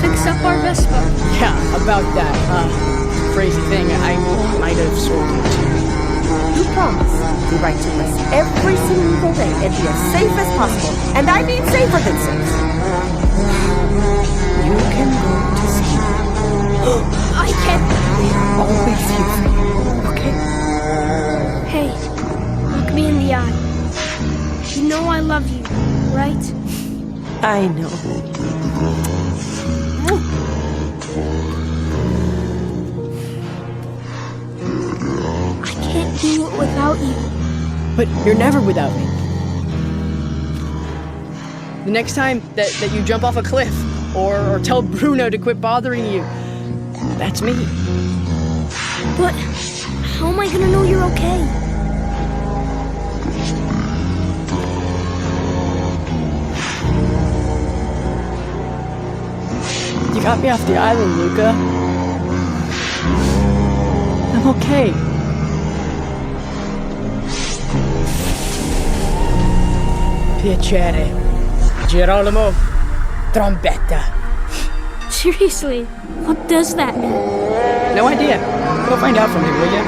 fix up our Vespa. Yeah, about that. Crazy thing, I might have sold it to you. You promise to write to us every single day and be as safe as possible. And I mean safer than safe. You can go to sleep. I can't. We're always here for you, okay? Hey, look me in the eye. You know I love you, right? I know. I can't do it without you. But you're never without me. The next time that you jump off a cliff, or tell Bruno to quit bothering you, that's me. But how am I gonna know you're okay? You got me off the island, Luca. I'm okay. Piacere. Girolamo. Trombetta. Seriously, what does that mean? No idea. Go find out from him, will ya?